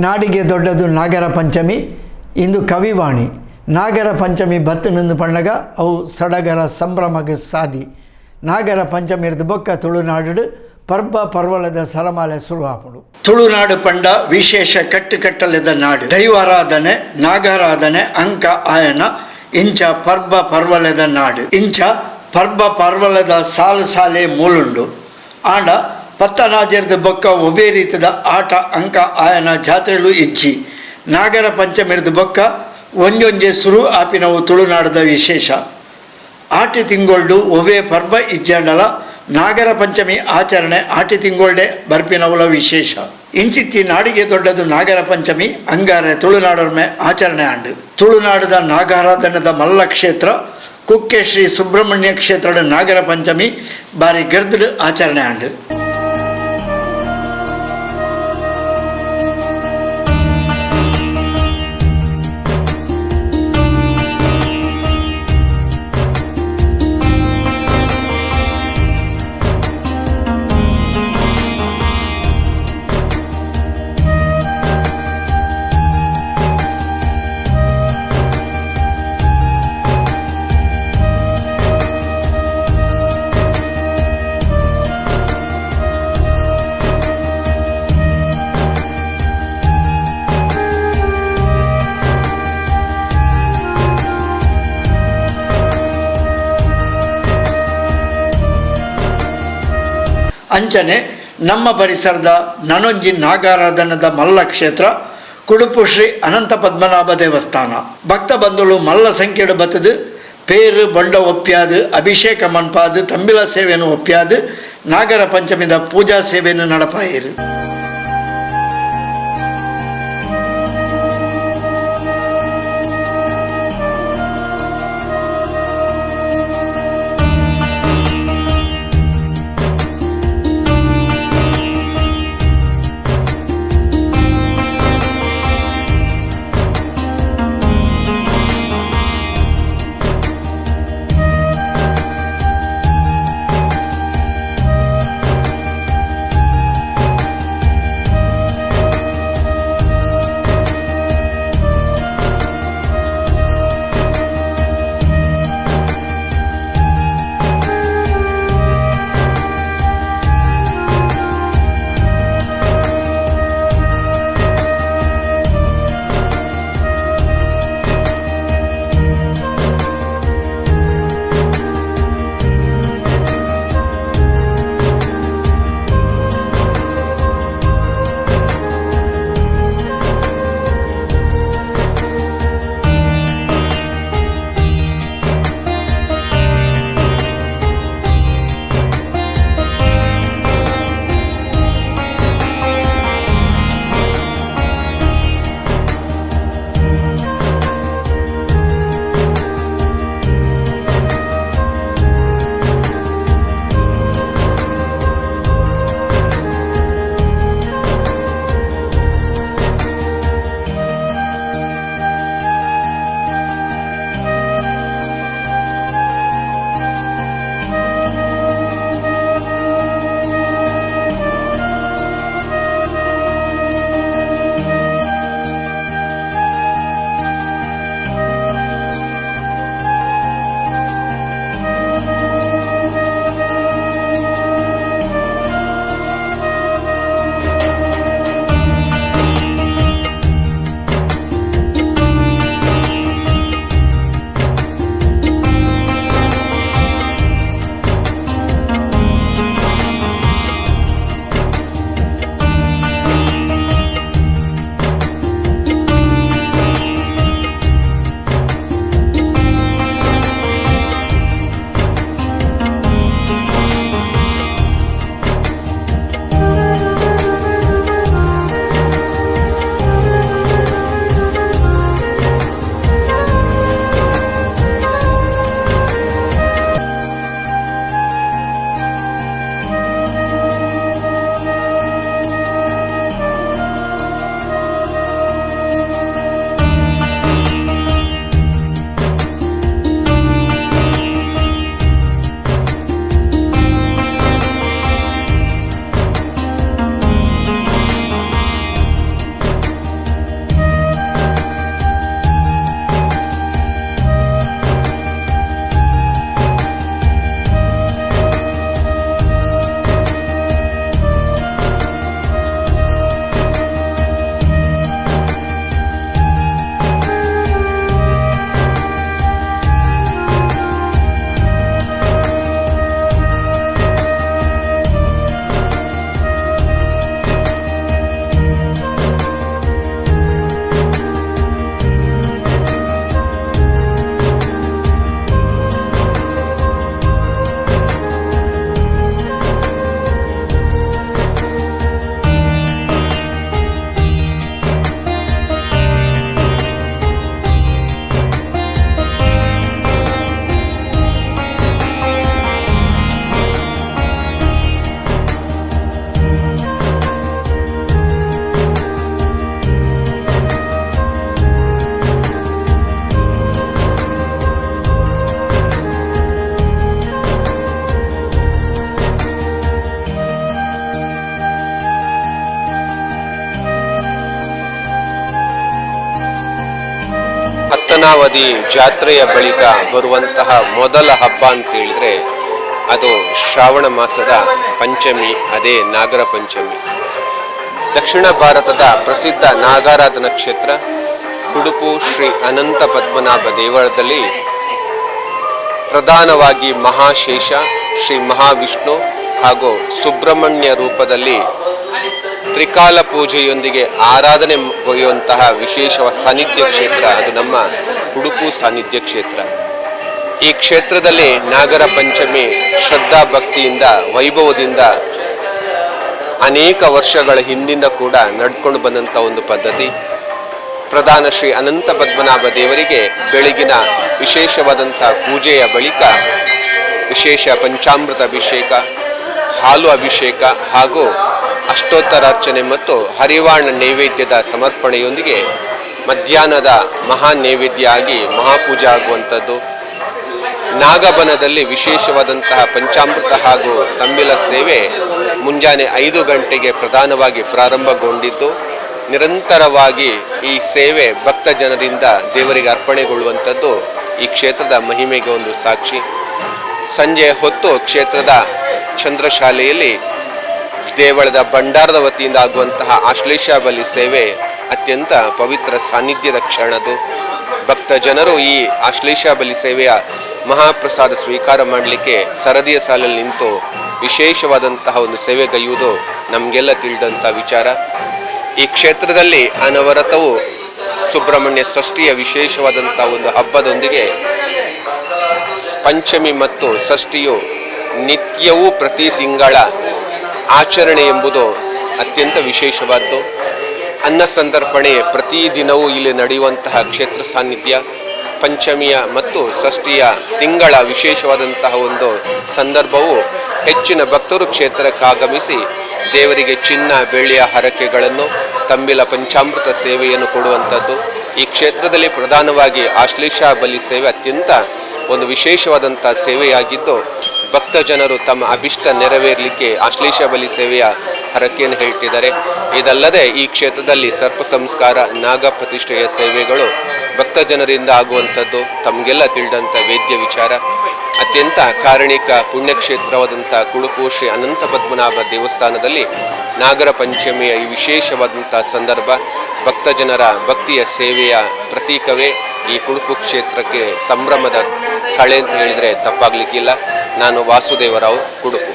ನಾಡಿಗೆ ದೊಡ್ಡದು ನಾಗರ ಪಂಚಮಿ ಇಂದು ಕವಿವಾಣಿ ನಾಗರ ಪಂಚಮಿ ಬತ್ತನಂದು ಪಂಡಗ ಅವು ಸಡಗರ ಸಂಭ್ರಮಕ್ಕೆ ಸಾದಿ ನಾಗರ ಪಂಚಮಿ ಇರ್ದು ಬೊಕ್ಕ ತುಳುನಾಡು ಪರ್ಬ ಪರ್ವಳದ ಸರಮಾಲೆ ಶುರುವಾಪುಡು ತುಳುನಾಡು ಪಂಡ ವಿಶೇಷ ಕಟ್ಟುಕಟ್ಟಲೆದ ನಾಡು ದೈವಾರಾಧನೆ ನಾಗಾರಾಧನೆ ಅಂಕ ಆಯನ ಇಂಚ ಪರ್ಬ ಪರ್ವಲದ ನಾಡು ಇಂಚ ಪರ್ಬ ಪರ್ವಲದ ಸಾಲು ಸಾಲೆ ಮೂಲುಂಡು ಆಂಡ ಪತ್ತನಾಜರ್ದ ಬೊಕ್ಕ ಒಬ್ಬೇ ರೀತಿಯ ಆಟ ಅಂಕ ಆಯನ ಜಾತ್ರೆಲು ಇಜ್ಜಿ ನಾಗರ ಪಂಚಮಿರ್ದ ಬೊಕ್ಕ ಒಂಜೊಂಜೆ ಸುರು ಆಪಿನವು ತುಳುನಾಡದ ವಿಶೇಷ ಆಟಿ ತಿಂಗೊಳ್ಡು ಒಬ್ಬೇ ಪರ್ಬ ಇಜ್ಜಂಡಲ ನಾಗರ ಪಂಚಮಿ ಆಚರಣೆ ಆಟಿ ತಿಂಗೊಳ್ಡೆ ಬರ್ಪಿನವುಲ ವಿಶೇಷ ಇಂಚಿತ್ತಿ ನಾಡಿಗೆ ದೊಡ್ಡದು ನಾಗರ ಪಂಚಮಿ ಅಂಗಾರೆ ತುಳುನಾಡರ್ಮೆ ಆಚರಣೆ ಆಂಡು ತುಳುನಾಡದ ನಾಗಾರಾಧನದ ಮಲ್ಲ ಕ್ಷೇತ್ರ ಕುಕ್ಕೆ ಶ್ರೀ ಸುಬ್ರಹ್ಮಣ್ಯ ಕ್ಷೇತ್ರದ ನಾಗರ ಪಂಚಮಿ ಬಾರಿ ಗರ್ದಡು ಆಚರಣೆ ಆಂಡು ಅಂಚನೆ ನಮ್ಮ ಪರಿಸರದ ನನೊಂಜಿ ನಾಗಾರಾಧನದ ಮಲ್ಲ ಕ್ಷೇತ್ರ ಕುಡುಪು ಶ್ರೀ ಅನಂತ ಪದ್ಮನಾಭ ದೇವಸ್ಥಾನ ಭಕ್ತ ಬಂಧುಗಳು ಮಲ್ಲ ಸಂಖ್ಯೆಡು ಬತ್ತದು ಪೇರು ಬೊಂಡ ಒಪ್ಪ್ಯಾದು ಅಭಿಷೇಕ ಮನ್ಪಾದು ತಂಬಿಲ ಸೇವೆಯನ್ನು ಒಪ್ಪ್ಯಾದು ನಾಗರ ಪಂಚಮಿದ ಪೂಜಾ ಸೇವೆಯನ್ನು ನಡಪಾಯಿರು ಪದ್ಮನಾವತಿ ಜಾತ್ರೆಯ ಬಳಿಕ ಬರುವಂತಹ ಮೊದಲ ಹಬ್ಬ ಅಂತ ಹೇಳಿದ್ರೆ ಅದು ಶ್ರಾವಣ ಮಾಸದ ಪಂಚಮಿ, ಅದೇ ನಾಗರ ಪಂಚಮಿ. ದಕ್ಷಿಣ ಭಾರತದ ಪ್ರಸಿದ್ಧ ನಾಗಾರಾಧನಾ ಕ್ಷೇತ್ರ ಉಡುಪು ಶ್ರೀ ಅನಂತ ಪದ್ಮನಾಭ ದೇವಳದಲ್ಲಿ ಪ್ರಧಾನವಾಗಿ ಮಹಾಶೇಷ, ಶ್ರೀ ಮಹಾವಿಷ್ಣು ಹಾಗೂ ಸುಬ್ರಹ್ಮಣ್ಯ ರೂಪದಲ್ಲಿ ತ್ರಿಕಾಲ ಪೂಜೆಯೊಂದಿಗೆ ಆರಾಧನೆ ಒಯ್ಯುವಂತಹ ವಿಶೇಷ ಸಾನ್ನಿಧ್ಯ ಕ್ಷೇತ್ರ ಅದು ನಮ್ಮ ಉಡುಪು ಸಾನ್ನಿಧ್ಯ ಕ್ಷೇತ್ರ. ಈ ಕ್ಷೇತ್ರದಲ್ಲಿ ನಾಗರ ಪಂಚಮಿ ಶ್ರದ್ಧಾ ಭಕ್ತಿಯಿಂದ ವೈಭವದಿಂದ ಅನೇಕ ವರ್ಷಗಳ ಹಿಂದಿಂದ ಕೂಡ ನಡ್ಕೊಂಡು ಬಂದಂಥ ಒಂದು ಪದ್ಧತಿ. ಪ್ರಧಾನ ಶ್ರೀ ಅನಂತ ಪದ್ಮನಾಭ ದೇವರಿಗೆ ಬೆಳಗಿನ ವಿಶೇಷವಾದಂಥ ಪೂಜೆಯ ಬಳಿಕ ವಿಶೇಷ ಪಂಚಾಮೃತ ಅಭಿಷೇಕ, ಹಾಲು ಅಭಿಷೇಕ ಹಾಗೂ ಅಷ್ಟೋತ್ತರಾರ್ಚನೆ ಮತ್ತು ಹರಿವಾಣ ನೈವೇದ್ಯದ ಸಮರ್ಪಣೆಯೊಂದಿಗೆ ಮಧ್ಯಾಹ್ನದ ಮಹಾ ನೈವೇದ್ಯ ಆಗಿ ಮಹಾಪೂಜೆ ಆಗುವಂಥದ್ದು. ನಾಗಬನದಲ್ಲಿ ವಿಶೇಷವಾದಂತಹ ಪಂಚಾಮೃತ ಹಾಗೂ ತಂಬಿಲ ಸೇವೆ ಮುಂಜಾನೆ 5 ಗಂಟೆಗೆ ಪ್ರಧಾನವಾಗಿ ಪ್ರಾರಂಭಗೊಂಡಿದ್ದು ನಿರಂತರವಾಗಿ ಈ ಸೇವೆ ಭಕ್ತ ಜನರಿಂದ ದೇವರಿಗೆ ಅರ್ಪಣೆಗೊಳ್ಳುವಂಥದ್ದು ಈ ಕ್ಷೇತ್ರದ ಮಹಿಮೆಗೆ ಒಂದು ಸಾಕ್ಷಿ. ಸಂಜೆ ಹೊತ್ತು ಕ್ಷೇತ್ರದ ಚಂದ್ರಶಾಲೆಯಲ್ಲಿ ದೇವಳದ ಭಂಡಾರದ ವತಿಯಿಂದ ಆಗುವಂತಹ ಆಶ್ಲೇಷ ಬಲಿ ಸೇವೆ ಅತ್ಯಂತ ಪವಿತ್ರ ಸಾನ್ನಿಧ್ಯದ ಕ್ಷಣದು. ಭಕ್ತ ಜನರು ಈ ಆಶ್ಲೇಷ ಬಲಿ ಸೇವೆಯ ಮಹಾಪ್ರಸಾದ ಸ್ವೀಕಾರ ಮಾಡಲಿಕ್ಕೆ ಸರದಿಯ ಸಾಲಲ್ಲಿ ನಿಂತು ವಿಶೇಷವಾದಂತಹ ಒಂದು ಸೇವೆಗೈಯುವುದು ನಮಗೆಲ್ಲ ತಿಳಿದಂಥ ವಿಚಾರ. ಈ ಕ್ಷೇತ್ರದಲ್ಲಿ ಅನವರತವು ಸುಬ್ರಹ್ಮಣ್ಯ ಷಷ್ಠಿಯ ವಿಶೇಷವಾದಂಥ ಒಂದು ಹಬ್ಬದೊಂದಿಗೆ ಪಂಚಮಿ ಮತ್ತು ಷಷ್ಠಿಯು ನಿತ್ಯವೂ ಪ್ರತಿ ತಿಂಗಳ ಆಚರಣೆ ಎಂಬುದು ಅತ್ಯಂತ ವಿಶೇಷವಾದ್ದು. ಅನ್ನ ಸಂತರ್ಪಣೆ ಪ್ರತಿದಿನವೂ ಇಲ್ಲಿ ನಡೆಯುವಂತಹ ಕ್ಷೇತ್ರ ಸಾನ್ನಿಧ್ಯ. ಪಂಚಮಿಯ ಮತ್ತು ಷಷ್ಠಿಯ ತಿಂಗಳ ವಿಶೇಷವಾದಂತಹ ಒಂದು ಸಂದರ್ಭವು ಹೆಚ್ಚಿನ ಭಕ್ತರು ಕ್ಷೇತ್ರಕ್ಕಾಗಮಿಸಿ ದೇವರಿಗೆ ಚಿನ್ನ ಬೆಳ್ಳಿಯ ಹರಕೆಗಳನ್ನು, ತಂಬಿಲ ಪಂಚಾಮೃತ ಸೇವೆಯನ್ನು ಕೊಡುವಂಥದ್ದು. ಈ ಕ್ಷೇತ್ರದಲ್ಲಿ ಪ್ರಧಾನವಾಗಿ ಆಶ್ಲೇಷ ಬಲಿ ಸೇವೆ ಅತ್ಯಂತ ಒಂದು ವಿಶೇಷವಾದಂಥ ಸೇವೆಯಾಗಿದ್ದು ಭಕ್ತ ಜನರು ತಮ್ಮ ಅಭಿಷ್ಟ ನೆರವೇರಲಿಕ್ಕೆ ಆಶ್ಲೇಷ ಬಲಿ ಸೇವೆಯ ಹರಕೆಯನ್ನು ಹೇಳ್ತಿದ್ದಾರೆ. ಇದಲ್ಲದೆ ಈ ಕ್ಷೇತ್ರದಲ್ಲಿ ಸರ್ಪ ಸಂಸ್ಕಾರ, ನಾಗ ಪ್ರತಿಷ್ಠೆಯ ಸೇವೆಗಳು ಭಕ್ತ ಜನರಿಂದ ಆಗುವಂಥದ್ದು ತಮಗೆಲ್ಲ ತಿಳಿದಂಥ ವೇದ್ಯ ವಿಚಾರ. ಅತ್ಯಂತ ಕಾರಣಿಕ ಪುಣ್ಯಕ್ಷೇತ್ರವಾದಂಥ ಕುಡುಪು ಶ್ರೀ ಅನಂತ ಪದ್ಮನಾಭ ದೇವಸ್ಥಾನದಲ್ಲಿ ನಾಗರ ಪಂಚಮಿಯ ಈ ವಿಶೇಷವಾದಂಥ ಸಂದರ್ಭ ಭಕ್ತ ಜನರ ಭಕ್ತಿಯ ಸೇವೆಯ ಪ್ರತೀಕವೇ ಈ ಕುಡುಪು ಕ್ಷೇತ್ರಕ್ಕೆ ಸಂಭ್ರಮದ ಕಳೆ ಅಂತ ಹೇಳಿದರೆ ತಪ್ಪಾಗಲಿಕ್ಕಿಲ್ಲ. ನಾನು ವಾಸುದೇವರಾವ್, ಕುಡುಪು.